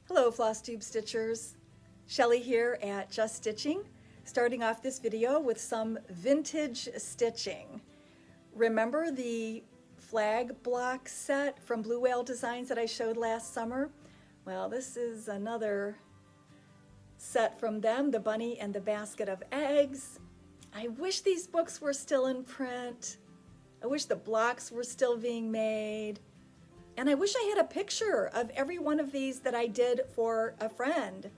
Hello FlossTube Stitchers, Shelly here at Just Stitching, starting off this video with some vintage stitching. Remember the flag block set from Blue Whale Designs that I showed last summer? Well, this is another set from them, the bunny and the basket of eggs. I wish these books were still in print. I wish the blocks were still being made. And I wish I had a picture of every one of these that I did for a friend.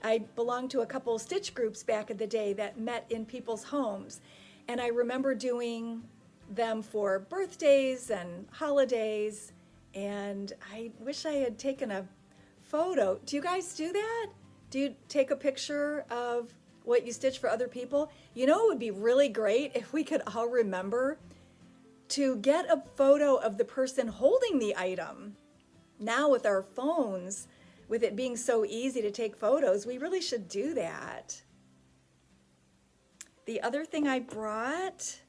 I belonged to a couple of stitch groups back in the day that met in people's homes. And I remember doing them for birthdays and holidays. And I wish I had taken a photo. Do you guys do that? Do you take a picture of what you stitch for other people? You know, it would be really great if we could all remember to get a photo of the person holding the item. Now with our phones, with it being so easy to take photos, we really should do that. The other thing I brought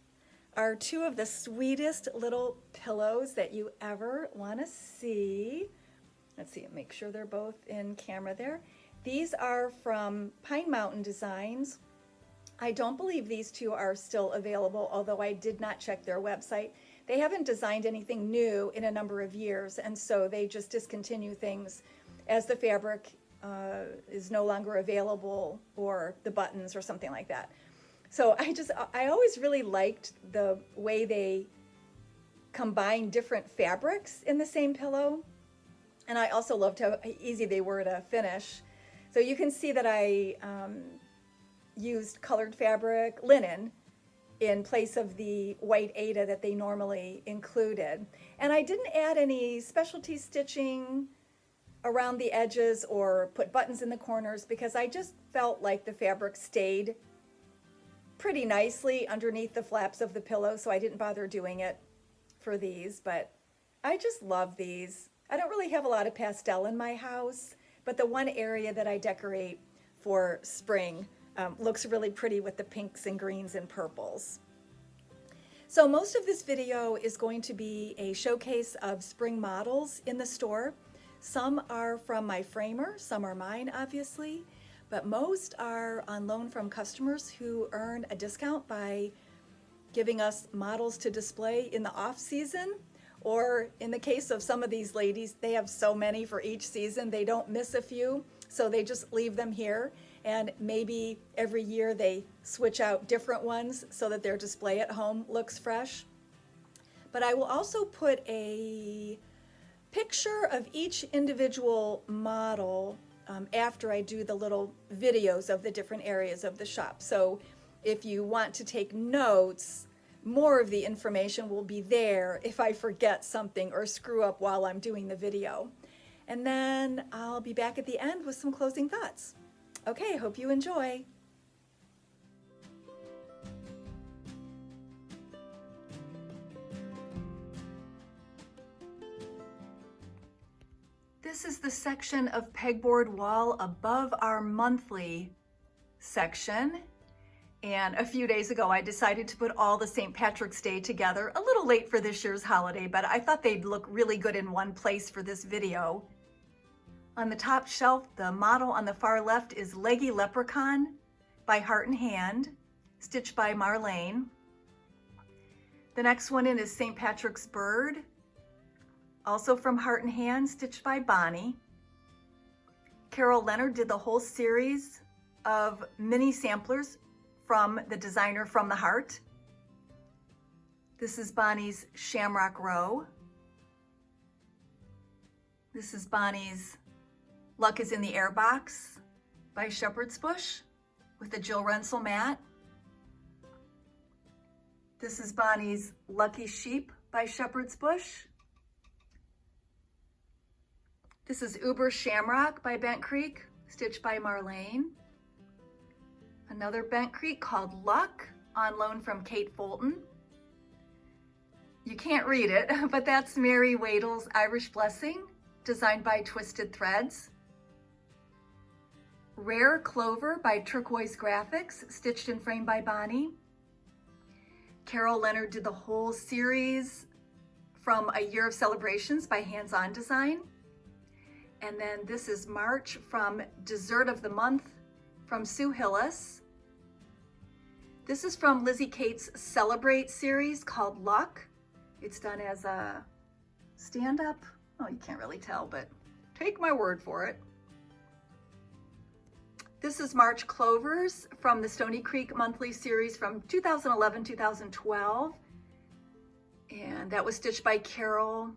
are two of the sweetest little pillows that you ever want to see. Let's see, make sure they're both in camera there. These are from Pine Mountain Designs. I don't believe these two are still available, although I did not check their website. They haven't designed anything new in a number of years, and so they just discontinue things as the fabric is no longer available, or the buttons or something like that. So I always really liked the way they combine different fabrics in the same pillow, and I also loved how easy they were to finish. So you can see that I used colored fabric, linen, in place of the white Aida that they normally included. And I didn't add any specialty stitching around the edges or put buttons in the corners because I just felt like the fabric stayed pretty nicely underneath the flaps of the pillow, so I didn't bother doing it for these, but I just love these. I don't really have a lot of pastel in my house, but the one area that I decorate for spring looks really pretty with the pinks and greens and purples. So most of this video is going to be a showcase of spring models in the store. Some are from my framer, some are mine obviously, but most are on loan from customers who earn a discount by giving us models to display in the off season, or in the case of some of these ladies, they have so many for each season, they don't miss a few, so they just leave them here. And maybe every year they switch out different ones so that their display at home looks fresh. But I will also put a picture of each individual model after I do the little videos of the different areas of the shop. So if you want to take notes, more of the information will be there if I forget something or screw up while I'm doing the video. And then I'll be back at the end with some closing thoughts. Okay, hope you enjoy. This is the section of pegboard wall above our monthly section. And a few days ago, I decided to put all the St. Patrick's Day together, a little late for this year's holiday, but I thought they'd look really good in one place for this video. On the top shelf, the model on the far left is Leggy Leprechaun by Heart and Hand, stitched by Marlene. The next one in is St. Patrick's Bird, also from Heart and Hand, stitched by Bonnie. Carol Leonard did the whole series of mini samplers from the designer From the Heart. This is Bonnie's Shamrock Row. This is Bonnie's Luck is in the Air Box by Shepherd's Bush with the Jill Rensel mat. This is Bonnie's Lucky Sheep by Shepherd's Bush. This is Uber Shamrock by Bent Creek, stitched by Marlene. Another Bent Creek called Luck, on loan from Kate Fulton. You can't read it, but that's Mary Wadle's Irish Blessing, designed by Twisted Threads. Rare Clover by Turquoise Graphics, stitched and framed by Bonnie. Carol Leonard did the whole series from A Year of Celebrations by Hands On Design. And then this is March from Dessert of the Month from Sue Hillis. This is from Lizzie Kate's Celebrate series called Luck. It's done as a stand-up. Oh, you can't really tell, but take my word for it. This is March Clovers from the Stony Creek monthly series from 2011-2012. And that was stitched by Carol.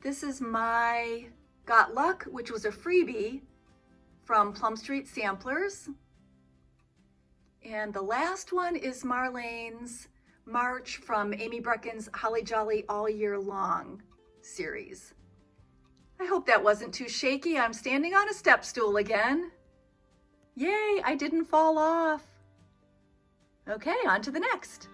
This is my Got Luck, which was a freebie from Plum Street Samplers. And the last one is Marlene's March from Amy Brecken's Holly Jolly All Year Long series. I hope that wasn't too shaky. I'm standing on a step stool again. Yay, I didn't fall off. Okay, on to the next.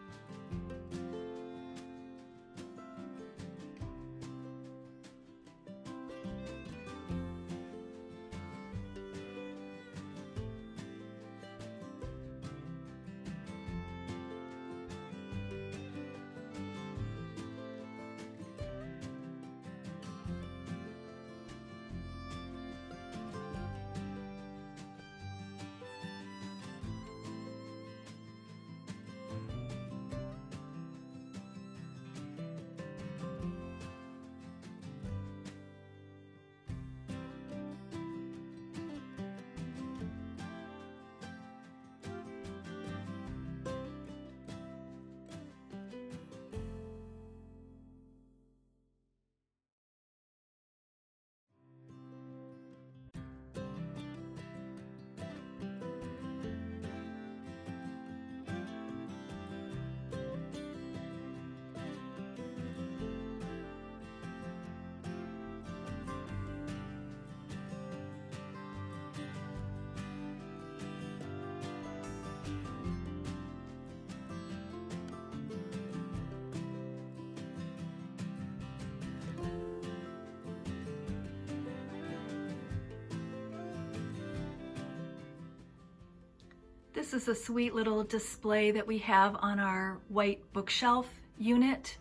This is a sweet little display that we have on our white bookshelf unit.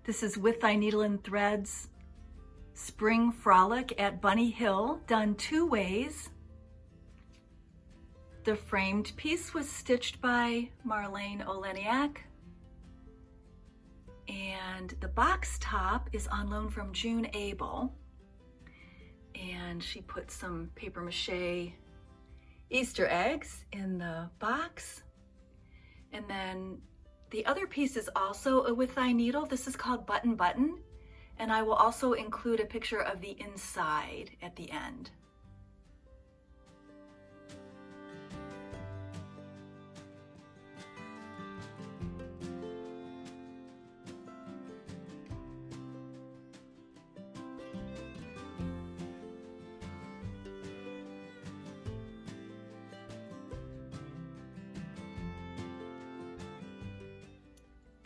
This is With Thy Needle and Threads Spring Frolic at Bunny Hill, done 2 ways. The framed piece was stitched by Marlene Oleniak. And the box top is on loan from June Abel. And she put some paper mache Easter eggs in the box. And then the other piece is also a With Thy Needle. This is called Button Button. And I will also include a picture of the inside at the end.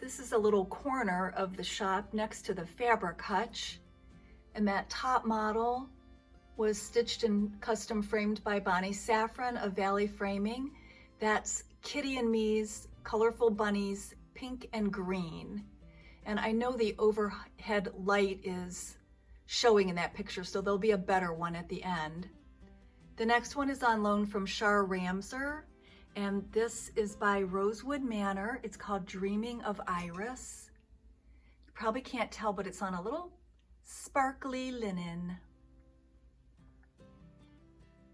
This is a little corner of the shop next to the fabric hutch, and that top model was stitched and custom framed by Bonnie Saffron of Valley Framing. That's Kitty and Me's Colorful Bunnies, pink and green. And I know the overhead light is showing in that picture, so there'll be a better one at the end. The next one is on loan from Shar Ramser. And this is by Rosewood Manor. It's called Dreaming of Iris. You probably can't tell, but it's on a little sparkly linen.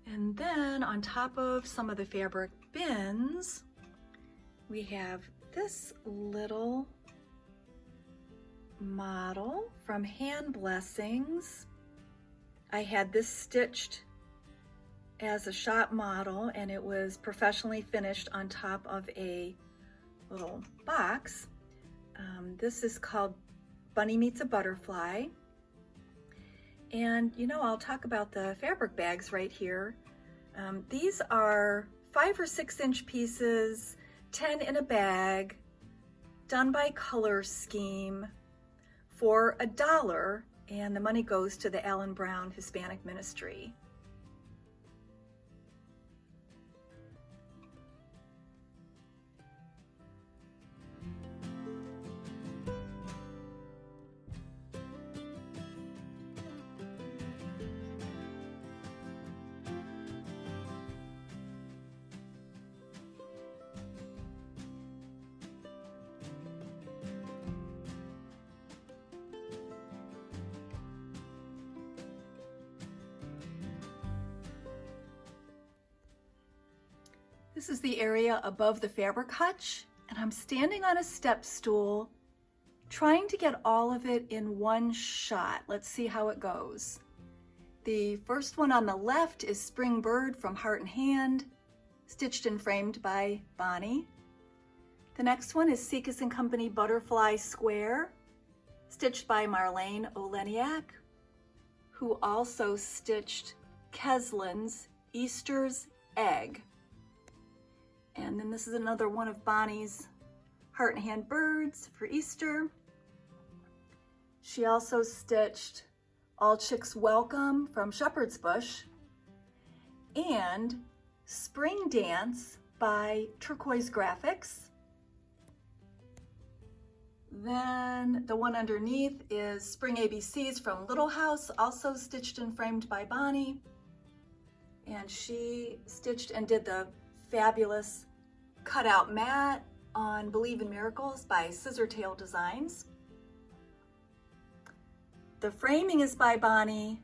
And then on top of some of the fabric bins, we have this little model from Hand Blessings. I had this stitched as a shop model, and it was professionally finished on top of a little box. This is called Bunny Meets a Butterfly. And you know, I'll talk about the fabric bags right here. These are 5 or 6 inch pieces, 10 in a bag, done by Color Scheme for $1, and the money goes to the Allen Brown Hispanic Ministry. This is the area above the fabric hutch, and I'm standing on a step stool trying to get all of it in one shot. Let's see how it goes. The first one on the left is Spring Bird from Heart and Hand, stitched and framed by Bonnie. The next one is Sekas & Company Butterfly Square, stitched by Marlene Oleniak, who also stitched Keslin's Easter's Egg. And then this is another one of Bonnie's Heart and Hand birds for Easter. She also stitched All Chicks Welcome from Shepherd's Bush and Spring Dance by Turquoise Graphics. Then the one underneath is Spring ABCs from Little House, also stitched and framed by Bonnie. And she stitched and did the fabulous cutout mat on Believe in Miracles by Scissortail Designs. The framing is by Bonnie,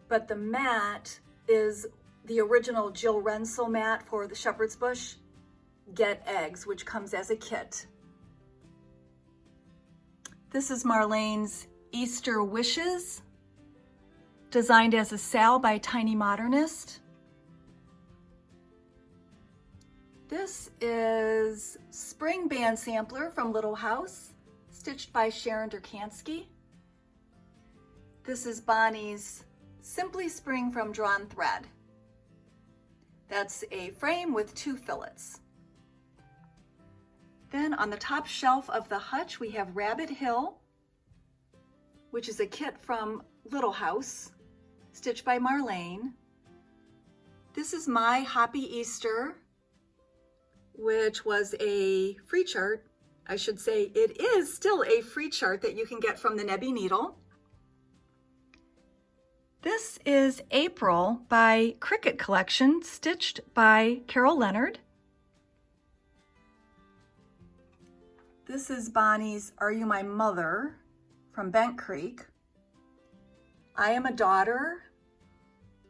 but the mat is the original Jill Rensel mat for the Shepherd's Bush Get Eggs, which comes as a kit. This is Marlene's Easter Wishes, designed as a sal by Tiny Modernist. This is Spring Band Sampler from Little House, stitched by Sharon Durkansky. This is Bonnie's Simply Spring from Drawn Thread. That's a frame with 2 fillets. Then on the top shelf of the hutch, we have Rabbit Hill, which is a kit from Little House, stitched by Marlene. This is My Happy Easter, which was a free chart. I should say it is still a free chart that you can get from the Nebby Needle. This is April by Cricket Collection, stitched by Carol Leonard. This is Bonnie's Are You My Mother from Bent Creek. I Am a Daughter,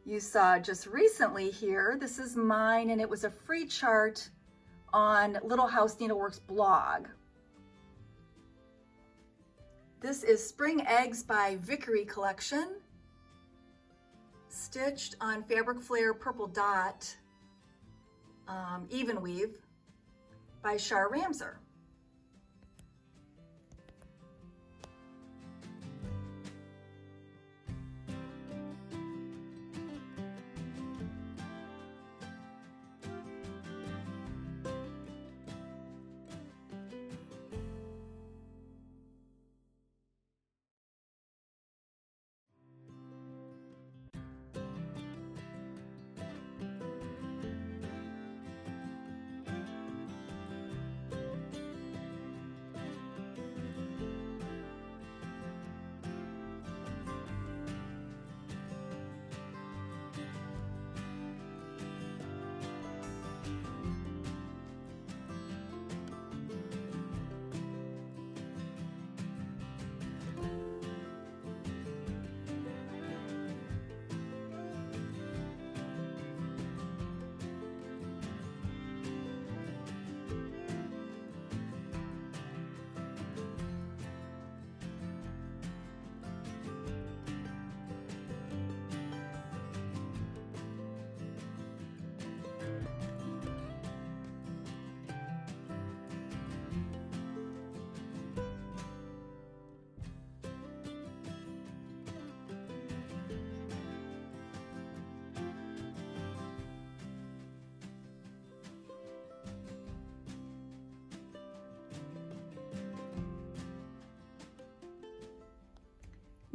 you saw just recently here. This is mine, and it was a free chart on Little House Needleworks blog. This is Spring Eggs by Vickery Collection, stitched on Fabric Flare Purple Dot Even Weave by Shar Ramser.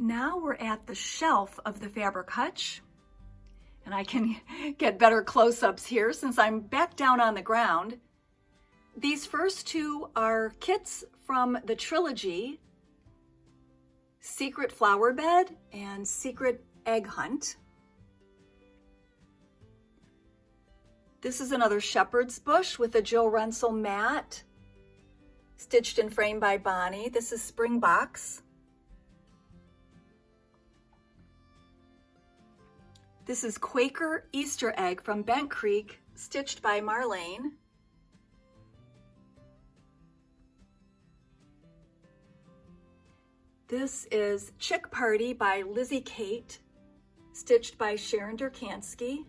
Now we're at the shelf of the fabric hutch, and I can get better close-ups here since I'm back down on the ground. These first 2 are kits from the trilogy, Secret Flower Bed and Secret Egg Hunt. This is another Shepherd's Bush with a Jill Rensel mat, stitched and framed by Bonnie. This is Spring Box. This is Quaker Easter Egg from Bent Creek, stitched by Marlene. This is Chick Party by Lizzie Kate, stitched by Sharon Durkansky.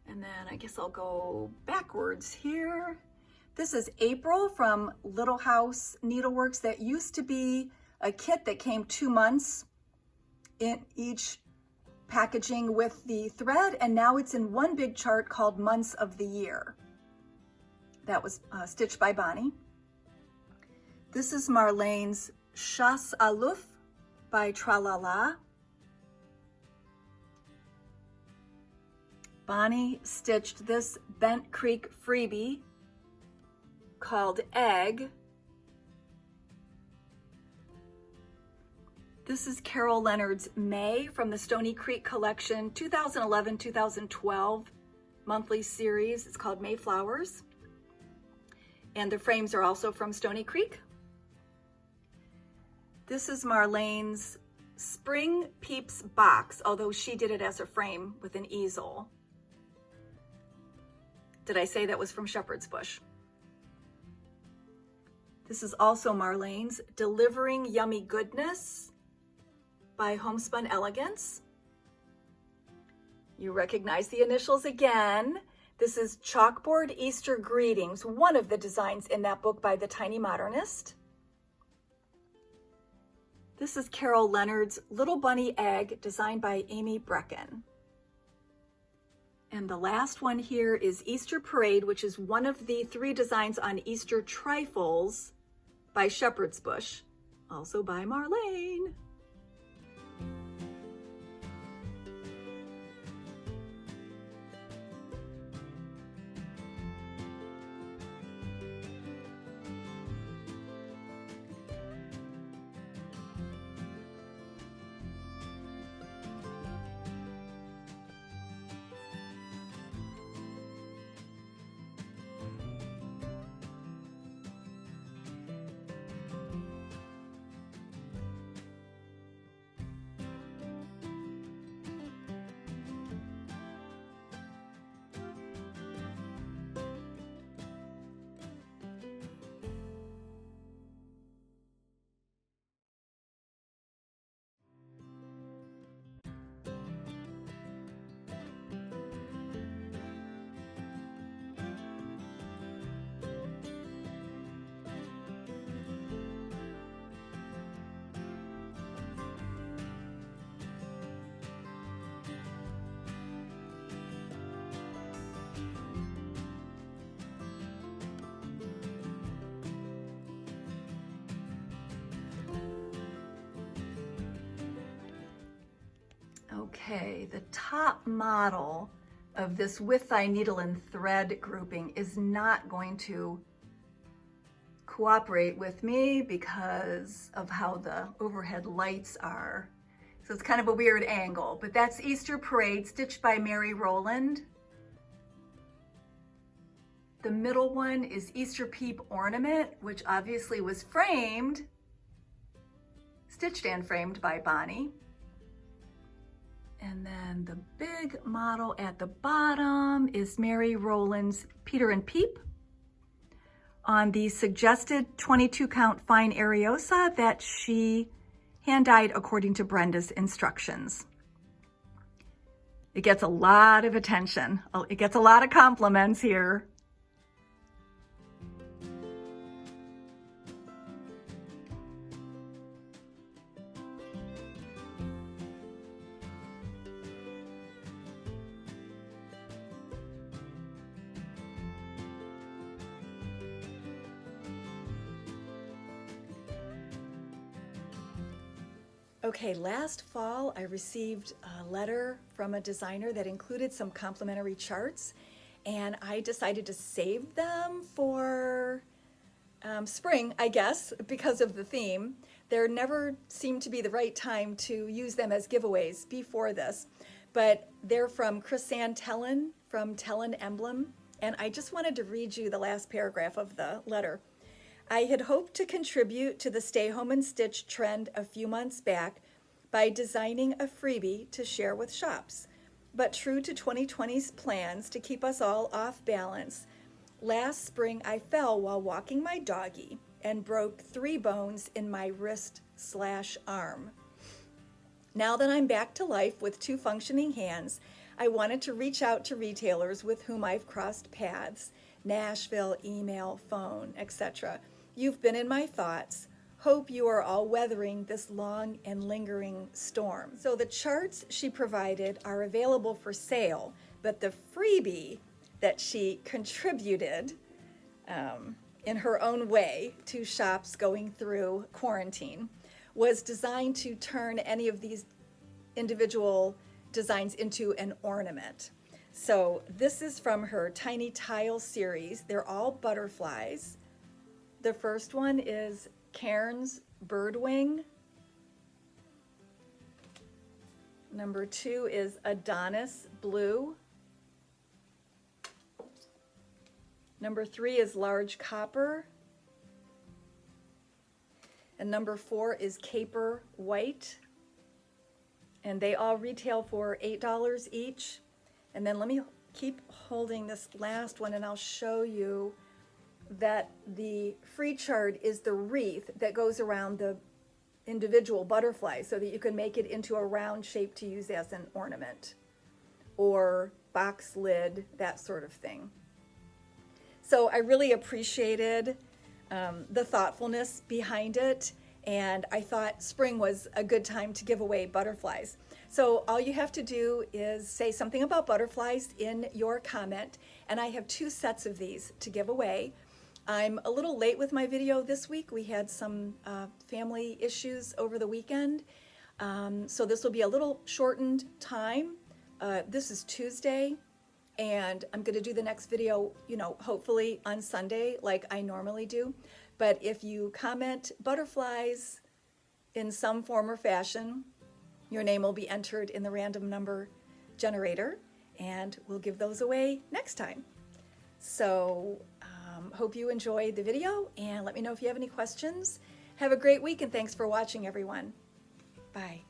And then I guess I'll go backwards here. This is April from Little House Needleworks. That used to be a kit that came 2 months in each packaging with the thread, and now it's in one big chart called Months of the Year. That was stitched by Bonnie. This is Marlene's Chasse à l'œuf by Tralala. Bonnie stitched this Bent Creek freebie called Egg. This is Carol Leonard's May from the Stony Creek collection, 2011-2012 monthly series. It's called Mayflowers. And the frames are also from Stony Creek. This is Marlene's Spring Peeps box, although she did it as a frame with an easel. Did I say that was from Shepherd's Bush? This is also Marlene's Delivering Yummy Goodness by Homespun Elegance. You recognize the initials again. This is Chalkboard Easter Greetings, one of the designs in that book by the Tiny Modernist. This is Carol Leonard's Little Bunny Egg, designed by Amy Brecken. And the last one here is Easter Parade, which is one of the 3 designs on Easter trifles by Shepherd's Bush, also by Marlene. Okay, the top model of this With Thy Needle and Thread grouping is not going to cooperate with me because of how the overhead lights are. So it's kind of a weird angle, but that's Easter Parade, stitched by Mary Rowland. The middle one is Easter Peep Ornament, which obviously was framed, stitched and framed by Bonnie. And then the big model at the bottom is Mary Rowland's Peter and Peep on the suggested 22 count fine Ariosa that she hand dyed according to Brenda's instructions. It gets a lot of attention. It gets a lot of compliments here. Okay, last fall I received a letter from a designer that included some complimentary charts, and I decided to save them for spring, I guess, because of the theme. There never seemed to be the right time to use them as giveaways before this, but they're from Chrisanne Tellen from Tellen Emblem, and I just wanted to read you the last paragraph of the letter. I had hoped to contribute to the stay home and stitch trend a few months back by designing a freebie to share with shops. but true to 2020's plans to keep us all off balance, last spring I fell while walking my doggie and broke 3 bones in my wrist/arm. Now that I'm back to life with 2 functioning hands, I wanted to reach out to retailers with whom I've crossed paths, Nashville, email, phone, etc. You've been in my thoughts. Hope you are all weathering this long and lingering storm. So the charts she provided are available for sale, but the freebie that she contributed in her own way to shops going through quarantine was designed to turn any of these individual designs into an ornament. So this is from her Tiny Tile series. They're all butterflies. The first one is Cairns Birdwing. Number 2 is Adonis Blue. Number 3 is Large Copper. And number 4 is Caper White. And they all retail for $8 each. And then let me keep holding this last one and I'll show you that the free chart is the wreath that goes around the individual butterfly so that you can make it into a round shape to use as an ornament or box lid, that sort of thing. So I really appreciated the thoughtfulness behind it, and I thought spring was a good time to give away butterflies. So all you have to do is say something about butterflies in your comment, and I have 2 sets of these to give away. I'm a little late with my video this week. We had some family issues over the weekend, so this will be a little shortened time. This is Tuesday, and I'm going to do the next video, hopefully on Sunday like I normally do. But if you comment butterflies in some form or fashion, your name will be entered in the random number generator, and we'll give those away next time. So hope you enjoyed the video, and let me know if you have any questions. Have a great week, and thanks for watching, everyone. Bye.